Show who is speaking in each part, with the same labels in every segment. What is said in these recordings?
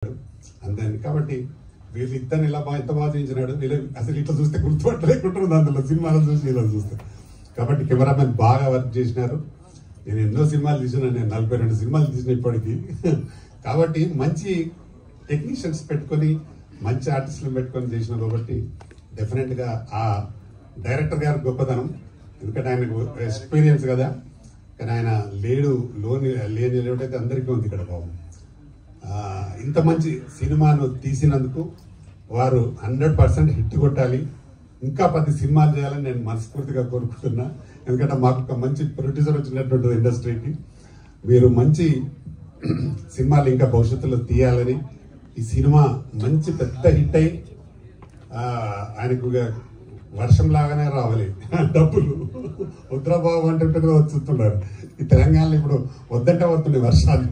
Speaker 1: అంతే కాబట్టి వీళ్ళిద్దరిని ఇలా ఎంత బాగా చేయించినాడు. అసలు ఇట్లా చూస్తే గుర్తుపట్టలేకుంటున్నది అందులో సినిమాలో చూసి ఇలా చూస్తే. కాబట్టి కెమెరామెన్ బాగా వర్క్ చేసినారు. నేను ఎన్నో సినిమాలు తీసినాను, నేను 42 సినిమాలు తీసిన ఇప్పటికీ. కాబట్టి మంచి టెక్నీషియన్స్ పెట్టుకొని మంచి ఆర్టిస్టులు పెట్టుకొని చేసిన కాబట్టి డెఫినెట్గా ఆ డైరెక్టర్ గారి గొప్పతనం. ఎందుకంటే ఆయనకు ఎక్స్పీరియన్స్ కదా, కానీ ఆయన లేని లేడైతే అందరికీ ఉంది ఇక్కడ బాబు. ఇంత మంచి సినిమాను తీసినందుకు వారు 100% హిట్ కొట్టాలి. ఇంకా 10 సినిమాలు చేయాలని నేను మనస్ఫూర్తిగా కోరుకుంటున్నా. ఎందుకంటే మాకు ఒక మంచి ప్రొడ్యూసర్ వచ్చినటువంటి ఇండస్ట్రీకి మీరు మంచి సినిమాలు ఇంకా భవిష్యత్తులో తీయాలని, ఈ సినిమా మంచి పెద్ద హిట్ అయి ఆయనకు వర్షం లాగానే రావాలి డబ్బులు. ఉద్రబాబు అంటే వచ్చుతున్నారు ఈ తెలంగాణలో. ఇప్పుడు వద్దంటే వస్తున్నాయి వర్షాలు.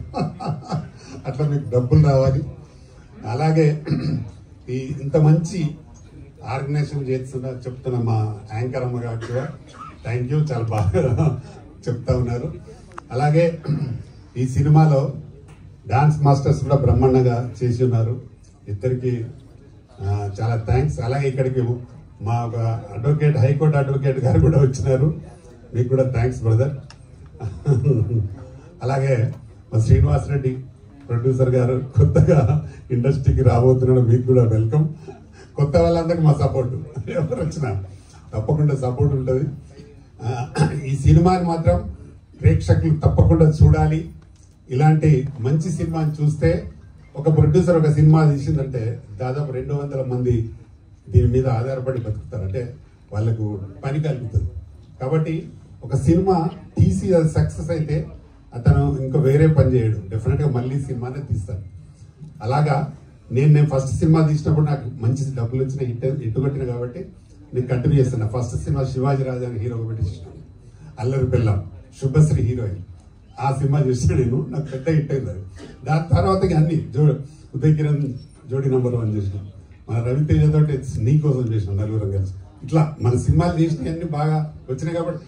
Speaker 1: అట్లా మీకు డబ్బులు రావాలి. అలాగే ఇంత మంచి ఆర్గనైజేషన్ చెప్తున్న మా యాంకర్ అమ్మ గారు కూడా థ్యాంక్ యూ, చాలా బాగా చెప్తా ఉన్నారు. అలాగే ఈ సినిమాలో డాన్స్ మాస్టర్స్ కూడా బ్రహ్మాండంగా చేసి ఉన్నారు. ఇద్దరికి చాలా థ్యాంక్స్. అలాగే ఇక్కడికి మా ఒక అడ్వకేట్, హైకోర్టు అడ్వకేట్ గారు కూడా వచ్చినారు. మీకు కూడా థ్యాంక్స్ బ్రదర్. అలాగే మా శ్రీనివాస్ రెడ్డి ప్రొడ్యూసర్ గారు కొత్తగా ఇండస్ట్రీకి రాబోతున్నాడు, మీకు కూడా వెల్కమ్. కొత్త వాళ్ళందరికీ మా సపోర్ట్, ఎవరు వచ్చినా తప్పకుండా సపోర్ట్ ఉంటుంది. ఈ సినిమాని మాత్రం ప్రేక్షకులు తప్పకుండా చూడాలి. ఇలాంటి మంచి సినిమాని చూస్తే ఒక ప్రొడ్యూసర్ ఒక సినిమా తీసిందంటే దాదాపు 200 మంది దీని మీద ఆధారపడి బతుకుతారు, అంటే వాళ్ళకు పని కలుగుతుంది. కాబట్టి ఒక సినిమా తీసి అది సక్సెస్ అయితే అతను ఇంకా వేరే పని చేయడు, డెఫినెట్గా మళ్ళీ సినిమానే తీస్తాడు. అలాగా నేను ఫస్ట్ సినిమా తీసినప్పుడు నాకు మంచి డబ్బులు వచ్చిన హిట్ కొట్టిన కాబట్టి నేను కంటిన్యూ చేస్తున్నా. ఫస్ట్ సినిమా శివాజీ రాజా అని హీరోగా పెట్టించాను, అల్లరి పిల్లం, శుభశ్రీ హీరోయిన్. ఆ సినిమా చూసిన నేను, నాకు పెద్ద హిట్ అయింది. దాని తర్వాత అన్ని ఉదయ్ కిరణ్ జోడీ నెంబర్ 1 చేసినాం. మన రవితేజ తోటి నీ కోసం చేసినాం, నలుగురం కలిసి. ఇట్లా మన సినిమాలు చేసినవి అన్ని బాగా వచ్చినాయి కాబట్టి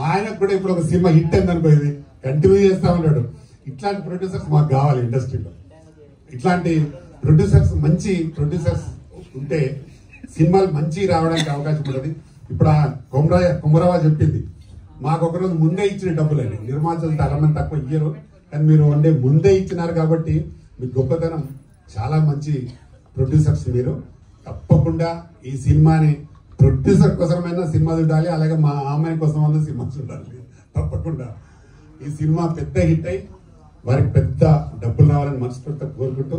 Speaker 1: ఆయనకు కూడా ఇప్పుడు ఒక సినిమా హిట్ అయింది అనుకో, ఇది కంటిన్యూ చేస్తా ఉన్నాడు. ఇట్లాంటి ప్రొడ్యూసర్స్ మాకు కావాలి ఇండస్ట్రీలో. ఇట్లాంటి ప్రొడ్యూసర్స్, మంచి ప్రొడ్యూసర్స్ ఉంటే సినిమాలు మంచి రావడానికి అవకాశం ఉంటుంది. ఇప్పుడు ఆ కుమరవా చెప్పింది, మాకు ఒకరోజు ముందే ఇచ్చిన డబ్బులండి. నిర్మాతలు చాలా మంది తక్కువ ఇయ్యరు, కానీ మీరు ముందే ఇచ్చినారు కాబట్టి మీకు గొప్పతనం. చాలా మంచి ప్రొడ్యూసర్స్ మీరు. తప్పకుండా ఈ సినిమాని ప్రొడ్యూసర్ కోసమైనా సినిమా చూడాలి, అలాగే మా అమ్మాయి కోసమైనా సినిమా చూడాలి. తప్పకుండా ఈ సినిమా పెద్ద హిట్ అయి వారికి పెద్ద డబ్బులు రావాలని మనస్ఫూర్తిగా కోరుకుంటూ